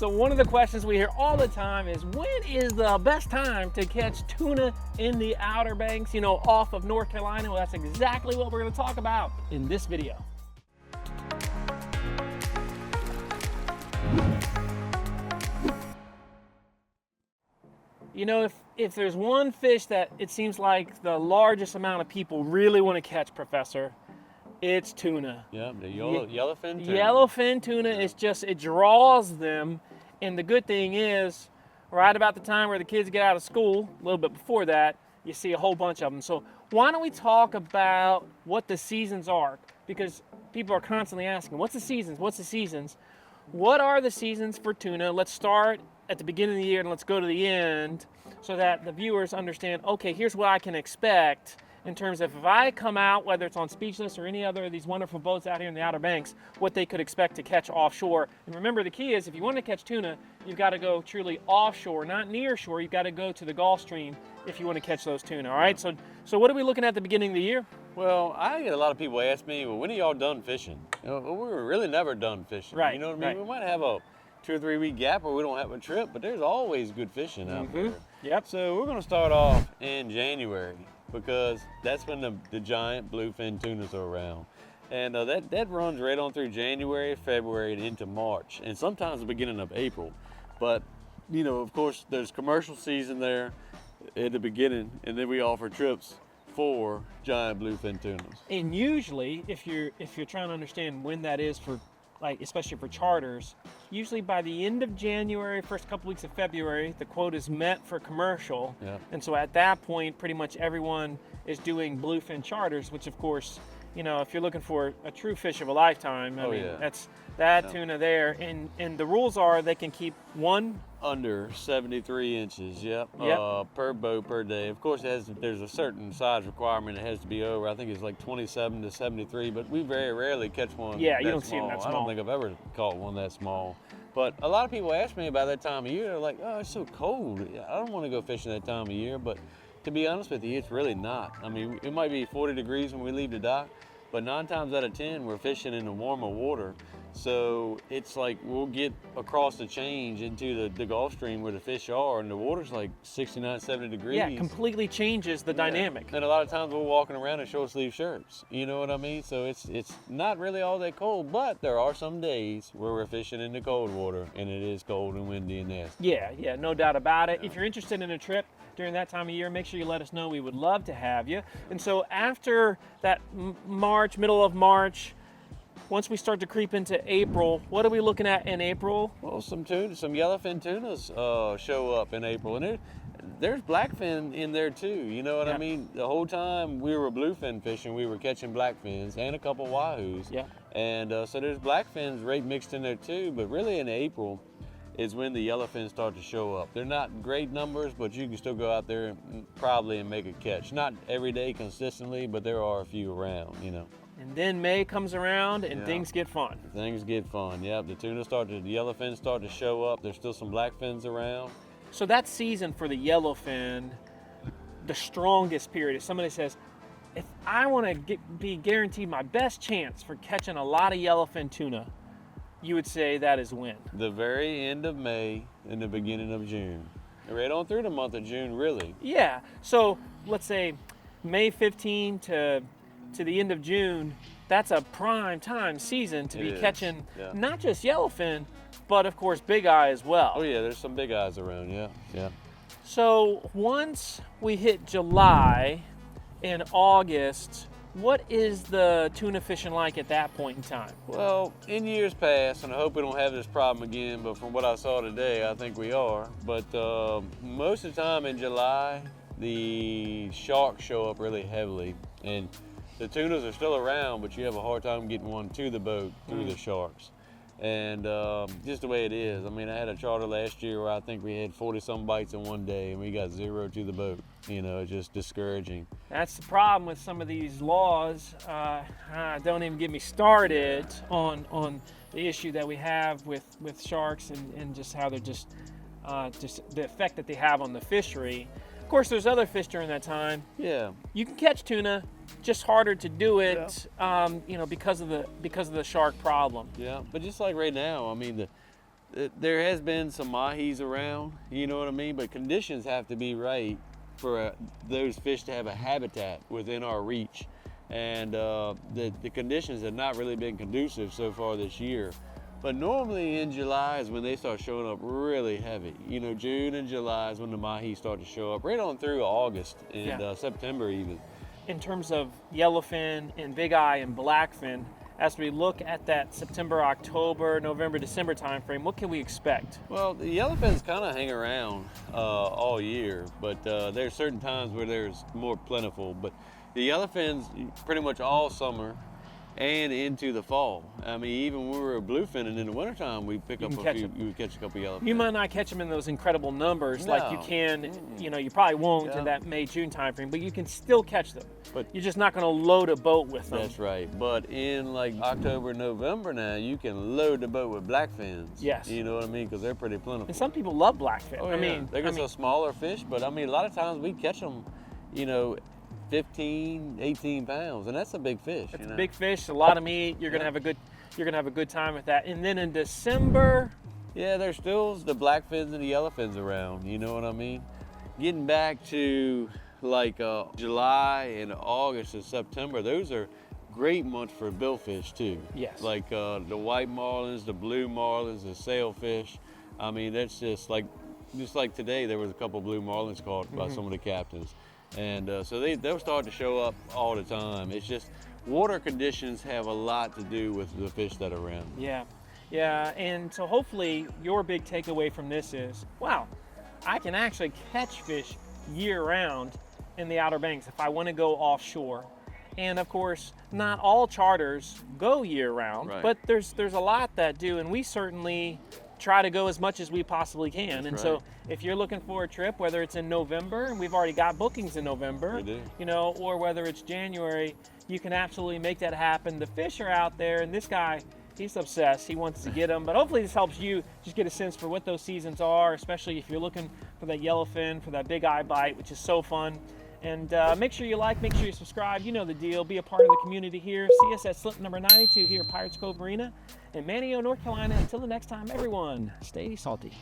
So one of the questions we hear all the time is, when is the best time to catch tuna in the Outer Banks, off of North Carolina? Well, that's exactly what we're going to talk about in this video. If there's one fish that it seems like the largest amount of people really want to catch, Professor, it's tuna. Yeah, the yellowfin tuna. Yellowfin tuna is just, it draws them. And the good thing is, right about the time where the kids get out of school, a little bit before that, you see a whole bunch of them. So why don't we talk about what the seasons are? Because people are constantly asking, what's the seasons? What's the seasons? What are the seasons for tuna? Let's start at the beginning of the year and let's go to the end so that the viewers understand, okay, here's what I can expect in terms of if I come out, whether it's on Speechless or any other of these wonderful boats out here in the Outer Banks, what they could expect to catch offshore. And remember, the key is if you want to catch tuna, you've got to go truly offshore, not near shore. You've got to go to the Gulf Stream if you want to catch those tuna, all right? So what are we looking at the beginning of the year? Well, I get a lot of people ask me, well, when are y'all done fishing? We were really never done fishing. Right, you know what I mean? right. We might have a 2 or 3 week gap where we don't have a trip, but there's always good fishing out there. Yep. So we're going to start off in January, because that's when the giant bluefin tunas are around. And that runs right on through January, February, and into March, and sometimes the beginning of April. But, of course, there's commercial season there at the beginning, and then we offer trips for giant bluefin tunas. And usually, if you're trying to understand when that is for, especially for charters, usually by the end of January, first couple weeks of February, the quote is met for commercial. Yeah. And so at that point, pretty much everyone is doing bluefin charters, which of course, if you're looking for a true fish of a lifetime, that's that tuna there. And the rules are they can keep one under 73 inches, yep. Per boat per day. Of course, there's a certain size requirement it has to be over. I think it's like 27 to 73, but we very rarely catch one. Yeah, you that don't see them that small. I don't think I've ever caught one that small. But a lot of people ask me about that time of year. They're like, oh, it's so cold. I don't want to go fishing that time of year. But to be honest with you, it's really not. I mean, it might be 40 degrees when we leave the dock, but 9 times out of 10, we're fishing in the warmer water. So it's like we'll get across the change into the Gulf Stream where the fish are, and the water's like 69, 70 degrees. Yeah, completely changes the dynamic. And a lot of times we're walking around in short sleeve shirts. You know what I mean? So it's not really all that cold, but there are some days where we're fishing in the cold water, and it is cold and windy and nasty. Yeah, no doubt about it. If you're interested in a trip during that time of year, make sure you let us know. We would love to have you. And so after that middle of March, once we start to creep into April, what are we looking at in April? Well, some yellowfin tunas show up in April, and there's blackfin in there too. You know what I mean? The whole time we were bluefin fishing, we were catching blackfins and a couple wahoos. Yeah. And so there's blackfins right mixed in there too. But really in April is when the yellowfins start to show up. They're not great numbers, but you can still go out there and make a catch. Not every day consistently, but there are a few around. And then May comes around and things get fun. Things get fun, yep. The yellowfins start to show up. There's still some blackfins around. So that season for the yellowfin, the strongest period, if somebody says, if I want to be guaranteed my best chance for catching a lot of yellowfin tuna, you would say that is when? The very end of May and the beginning of June. Right on through the month of June, really. Yeah, so let's say May 15 to the end of June, that's a prime time season to be catching not just yellowfin, but of course big eye as well. Oh yeah, there's some big eyes around, yeah. So once we hit July and August, what is the tuna fishing like at that point in time? Well, in years past, and I hope we don't have this problem again, but from what I saw today, I think we are. But most of the time in July, the sharks show up really heavily, and the tunas are still around, but you have a hard time getting one to the boat through the sharks. And just the way it is. I mean, I had a charter last year where I think we had 40-some bites in one day, and we got 0 to the boat. It's just discouraging. That's the problem with some of these laws. Don't even get me started on the issue that we have with sharks and just how they're just the effect that they have on the fishery. Of course, there's other fish during that time. Yeah. You can catch tuna, just harder to do it, because of the shark problem. Yeah, but just like right now, I mean, there has been some mahis around, you know what I mean? But conditions have to be right for those fish to have a habitat within our reach. And the conditions have not really been conducive so far this year. But normally in July is when they start showing up really heavy. You know, June and July is when the mahi start to show up, right on through August and September even. In terms of yellowfin and big eye and blackfin, as we look at that September, October, November, December timeframe, what can we expect? Well, the yellowfins kind of hang around all year, but there's certain times where there's more plentiful. But the yellowfins pretty much all summer and into the fall. I mean, even when we were bluefinning in the wintertime, we pick up a few. You would catch a couple yellowfins. You might not catch them in those incredible numbers like you can. You know, you probably won't in that May-June timeframe, but you can still catch them. But you're just not going to load a boat with them. That's right. But in like October, November now, you can load the boat with blackfins. Yes. You know what I mean? Because they're pretty plentiful. And some people love blackfin. Oh, yeah. I mean, they're some smaller fish, but I mean, a lot of times we catch them, you know, 15, 18 pounds, and that's a big fish. It's a big fish, a lot of meat. You're gonna have a good time with that. And then in December, there's still the blackfins and the yellowfins around. You know what I mean? Getting back to like July and August and September, those are great months for billfish too. Yes. Like the white marlins, the blue marlins, the sailfish. I mean, that's just like today, there was a couple blue marlins caught by some of the captains. And so they'll start to show up all the time. It's just water conditions have a lot to do with the fish that are around. Yeah, and so hopefully your big takeaway from this is, wow, I can actually catch fish year-round in the Outer Banks if I want to go offshore. And of course, not all charters go year-round, but there's a lot that do, and we certainly try to go as much as we possibly can. And so if you're looking for a trip, whether it's in November, and we've already got bookings in November, you know, or whether it's January, you can absolutely make that happen. The fish are out there, and this guy, he's obsessed. He wants to get them, but hopefully this helps you just get a sense for what those seasons are, especially if you're looking for that yellowfin, for that big eye bite, which is so fun. And make sure you like, make sure you subscribe. You know the deal. Be a part of the community here. See us at slip number 92 here at Pirates Cove Marina in Manteo, North Carolina. Until the next time, everyone, stay salty.